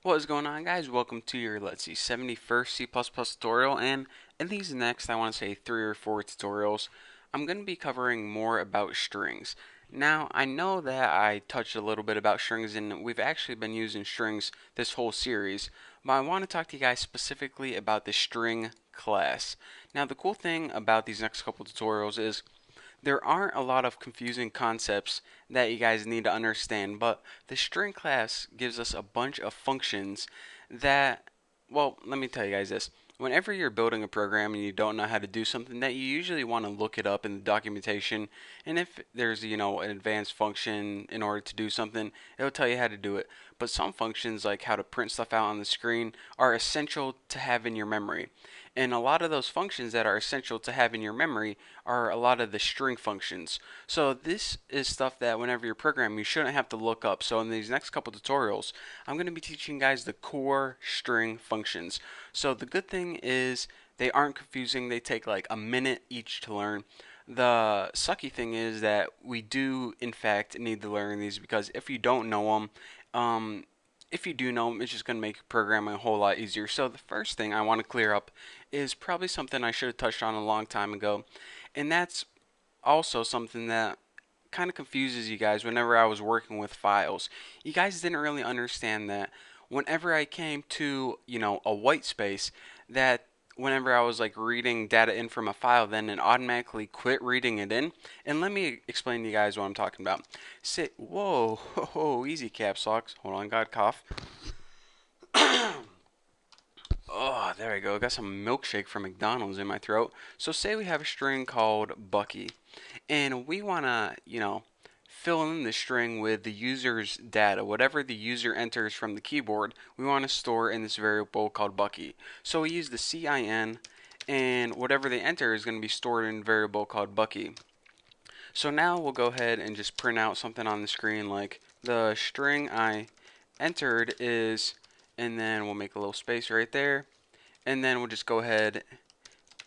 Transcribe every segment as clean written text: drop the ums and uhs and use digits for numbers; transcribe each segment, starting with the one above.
What is going on, guys? Welcome to your, 71st C++ tutorial, and in these next, I want to say 3 or 4 tutorials, I'm going to be covering more about strings. Now, I know that I touched a little bit about strings, and we've actually been using strings this whole series, but I want to talk to you guys specifically about the string class. Now, the cool thing about these next couple tutorials is there aren't a lot of confusing concepts that you guys need to understand, but the string class gives us a bunch of functions that, well, let me tell you guys this. Whenever you're building a program and you don't know how to do something, that you usually want to look it up in the documentation, and if there's, an advanced function in order to do something, it'll tell you how to do it. But some functions, like how to print stuff out on the screen, are essential to have in your memory. And a lot of those functions that are essential to have in your memory are a lot of the string functions. So this is stuff that whenever you're programming, you shouldn't have to look up. So in these next couple tutorials, I'm going to be teaching you guys the core string functions. So the good thing is they aren't confusing. They take like a minute each to learn. The sucky thing is that we do, in fact, need to learn these because if you don't know them, if you do know them, it's just going to make programming a whole lot easier. So the first thing I want to clear up is probably something I should have touched on a long time ago, and that's also something that kind of confuses you guys whenever I was working with files. You guys didn't really understand that whenever I came to, a white space, that whenever I was like reading data in from a file, then it automatically quit reading it in. And let me explain to you guys what I'm talking about. Say, whoa, easy caps locks. Hold on, got cough. Oh, there we go. Got some milkshake from McDonald's in my throat. So say we have a string called Bucky, and we want to, fill in the string with the user's data. Whatever the user enters from the keyboard, we want to store in this variable called Bucky. So we use the CIN, and whatever they enter is going to be stored in a variable called Bucky. So now we'll go ahead and just print out something on the screen like the string I entered is, and then we'll make a little space right there, and then we'll just go ahead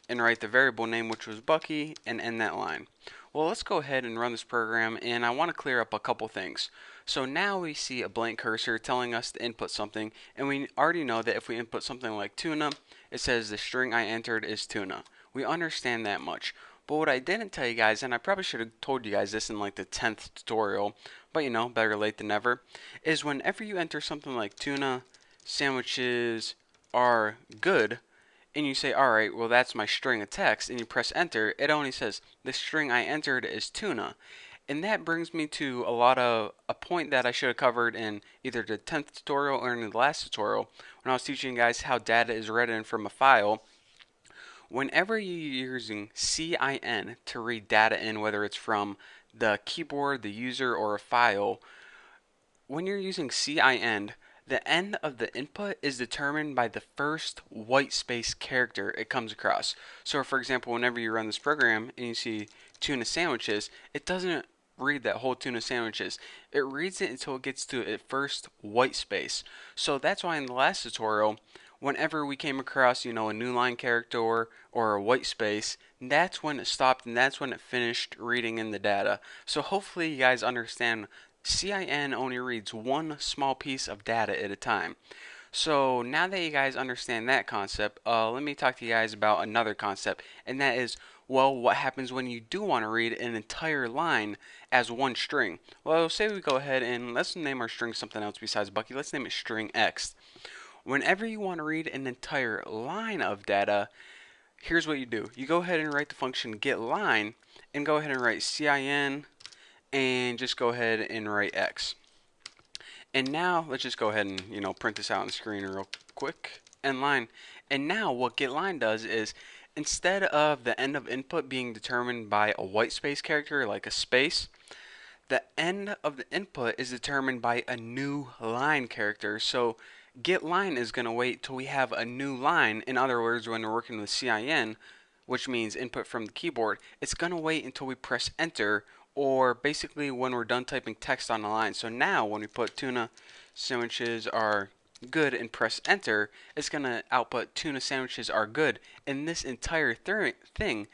and write the variable name, which was Bucky, and end that line. Well, let's go ahead and run this program, and I want to clear up a couple things. So now we see a blank cursor telling us to input something, and we already know that if we input something like tuna, it says the string I entered is tuna. We understand that much. But what I didn't tell you guys, and I probably should have told you guys this in like the 10th tutorial, but better late than never, is whenever you enter something like tuna sandwiches are good, and you say, alright, well that's my string of text, and you press enter, it only says, the string I entered is tuna. And that brings me to a point that I should have covered in either the 10th tutorial or in the last tutorial when I was teaching you guys how data is read in from a file. Whenever you're using CIN to read data in, whether it's from the keyboard, the user, or a file, when you're using CIN, the end of the input is determined by the first white space character it comes across. So for example, whenever you run this program and you see tuna sandwiches, it doesn't read that whole tuna sandwiches. It reads it until it gets to its first white space. So that's why in the last tutorial, whenever we came across, a new line character or a white space, that's when it stopped and that's when it finished reading in the data. So hopefully you guys understand CIN only reads one small piece of data at a time. So now that you guys understand that concept, let me talk to you guys about another concept, and that is, well, what happens when you do want to read an entire line as one string? Well, say we go ahead and let's name our string something else besides Bucky. Let's name it string X. Whenever you want to read an entire line of data, here's what you do. You go ahead and write the function getLine, and go ahead and write CIN, and just go ahead and write X. And now let's just go ahead and print this out on the screen real quick. End line. And now what getLine does is, instead of the end of input being determined by a white space character like a space, the end of the input is determined by a new line character. So getLine is going to wait till we have a new line. In other words, when we're working with CIN, which means input from the keyboard, it's going to wait until we press enter, or basically when we're done typing text on the line. So now when we put tuna sandwiches are good and press enter, it's going to output tuna sandwiches are good. And this entire thing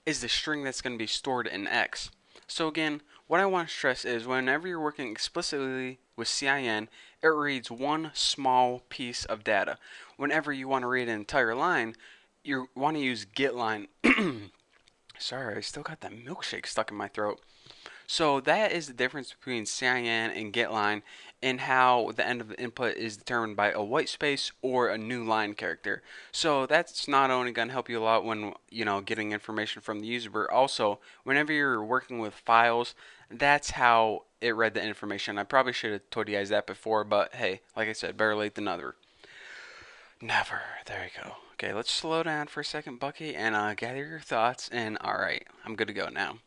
is the string that's going to be stored in X. So again, what I want to stress is whenever you're working explicitly with CIN, it reads one small piece of data. Whenever you want to read an entire line, you want to use getLine. Sorry, I still got that milkshake stuck in my throat. So that is the difference between cin and getLine, and how the end of the input is determined by a white space or a new line character. So that's not only going to help you a lot when getting information from the user, but also whenever you're working with files, that's how it read the information. I probably should have told you guys that before, but hey, like I said, better late than never. There you go. Okay, let's slow down for a second, Bucky, and gather your thoughts. And alright, I'm good to go now.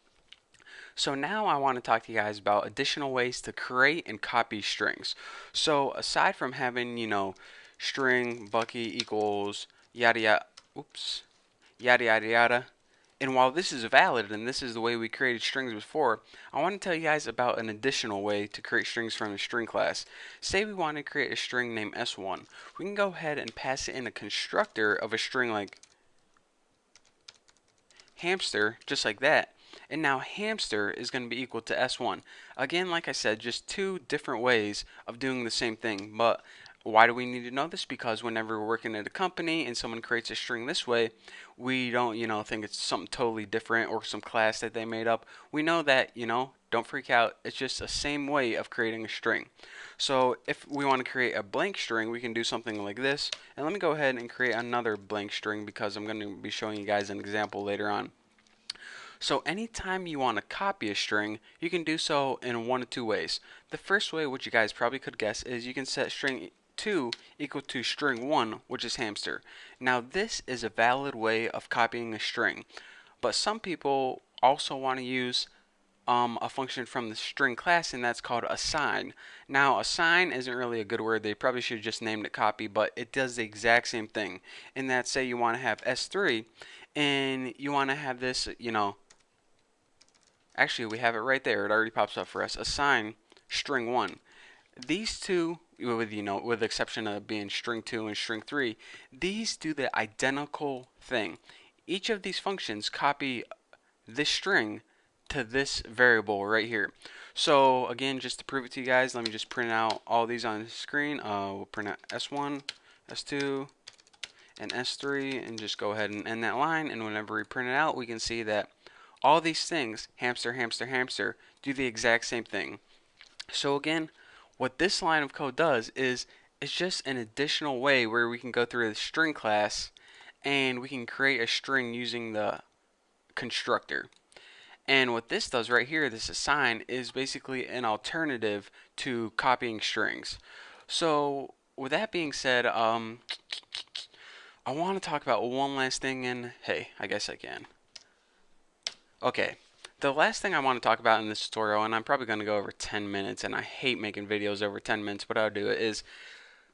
So now I want to talk to you guys about additional ways to create and copy strings. So aside from having, string Bucky equals yada yada, oops, yada yada yada, and while this is valid and this is the way we created strings before, I want to tell you guys about an additional way to create strings from the string class. Say we want to create a string named S1. We can go ahead and pass it in a constructor of a string like hamster, just like that. And now hamster is going to be equal to S1. Again, like I said, just two different ways of doing the same thing. But why do we need to know this? Because whenever we're working at a company and someone creates a string this way, we don't, think it's something totally different or some class that they made up. We know that, don't freak out. It's just the same way of creating a string. So if we want to create a blank string, we can do something like this. And let me go ahead and create another blank string because I'm going to be showing you guys an example later on. So anytime you want to copy a string, you can do so in one of two ways. The first way, which you guys probably could guess, is you can set string 2 equal to string 1, which is hamster. Now this is a valid way of copying a string, but some people also want to use a function from the string class, and that's called assign. Now assign isn't really a good word. They probably should have just named it copy, but it does the exact same thing. In that, say you want to have S3 and you want to have this, actually, we have it right there. It already pops up for us. Assign string 1. These two, with the exception of being string 2 and string 3, these do the identical thing. Each of these functions copy this string to this variable right here. So again, just to prove it to you guys, let me just print out all these on the screen. We'll print out S1, S2, and S3, and just go ahead and end that line. And whenever we print it out, we can see that all these things, hamster, hamster, hamster, do the exact same thing. So again, what this line of code does is it's just an additional way where we can go through the string class and we can create a string using the constructor. And what this does right here, this assign, is basically an alternative to copying strings. So with that being said, I want to talk about one last thing, and hey, I guess I can. Okay, the last thing I want to talk about in this tutorial, and I'm probably going to go over 10 minutes, and I hate making videos over 10 minutes, but I'll do it, is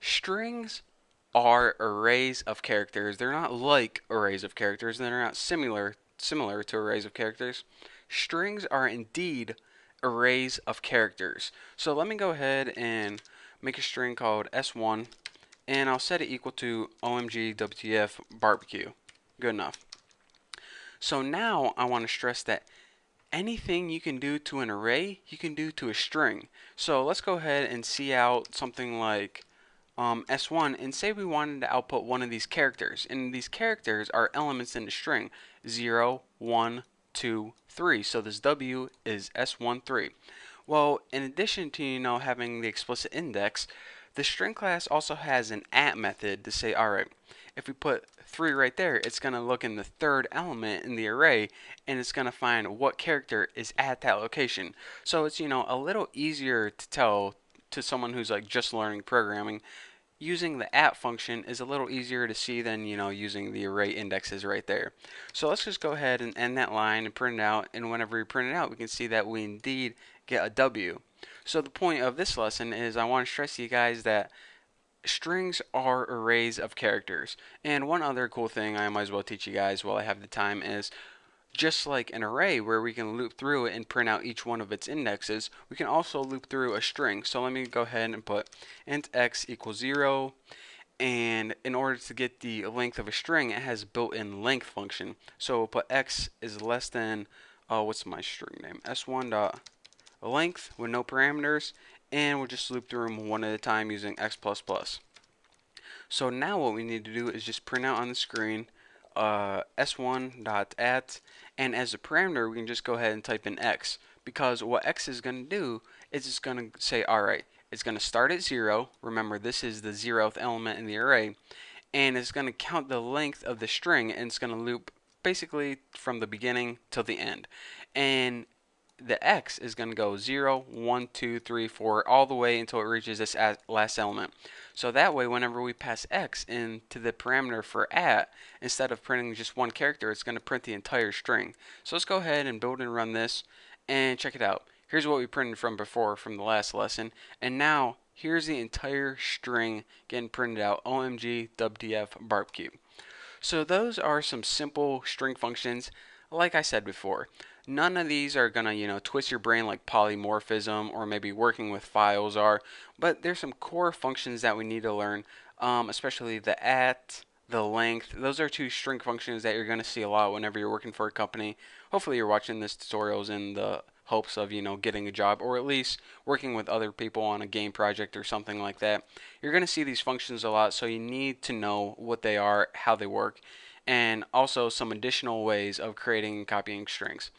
strings are arrays of characters. They're not like arrays of characters, and they're not similar to arrays of characters. Strings are indeed arrays of characters. So let me go ahead and make a string called S1, and I'll set it equal to OMG WTF barbecue. Good enough. So now I want to stress that anything you can do to an array, you can do to a string. So let's go ahead and see out something like S1 and say we wanted to output one of these characters. And these characters are elements in the string 0, 1, 2, 3. So this W is S1, 3. Well, in addition to having the explicit index, the string class also has an at method to say, alright, if we put 3 right there, it's going to look in the third element in the array and it's going to find what character is at that location. So it's a little easier to tell to someone who's like just learning programming. Using the at function is a little easier to see than using the array indexes right there. So let's just go ahead and end that line and print it out, and whenever we print it out we can see that we indeed get a W. So the point of this lesson is I want to stress to you guys that strings are arrays of characters. And one other cool thing I might as well teach you guys while I have the time is, just like an array where we can loop through it and print out each one of its indexes, we can also loop through a string. So let me go ahead and put int x equals 0, and in order to get the length of a string, it has built-in length function. So we'll put x is less than what's my string name, s1 dot length with no parameters, and we'll just loop through them one at a time using x++. So now what we need to do is just print out on the screen s1.at, and as a parameter we can just go ahead and type in x, because what x is going to do is it's going to say, alright, it's going to start at 0. Remember, this is the 0th element in the array, and it's going to count the length of the string, and it's going to loop basically from the beginning till the end. And the x is going to go 0, 1, 2, 3, 4, all the way until it reaches this last element. So that way, whenever we pass x into the parameter for at, instead of printing just one character, it's going to print the entire string. So let's go ahead and build and run this, and check it out. Here's what we printed from before, from the last lesson, and now here's the entire string getting printed out. OMG WTF barbecue. So those are some simple string functions. Like I said before, none of these are gonna, twist your brain like polymorphism or maybe working with files are, but there's some core functions that we need to learn, especially the at, the length. Those are two string functions that you're gonna see a lot whenever you're working for a company. Hopefully you're watching this tutorials in the hopes of, getting a job, or at least working with other people on a game project or something like that. You're going to see these functions a lot, so you need to know what they are, how they work, and also some additional ways of creating and copying strings.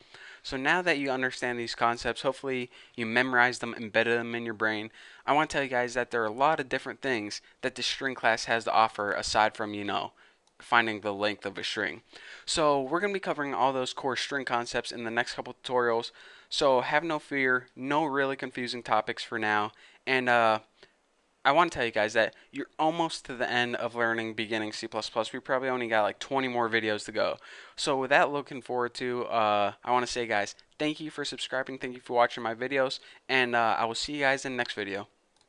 So now that you understand these concepts, hopefully you memorize them, embedded them in your brain. I want to tell you guys that there are a lot of different things that the string class has to offer aside from, finding the length of a string. So we're going to be covering all those core string concepts in the next couple tutorials. So have no fear, no really confusing topics for now. And I want to tell you guys that you're almost to the end of learning beginning C++. We probably only got like 20 more videos to go. So with that looking forward to, I want to say, guys, thank you for subscribing. Thank you for watching my videos. And I will see you guys in the next video.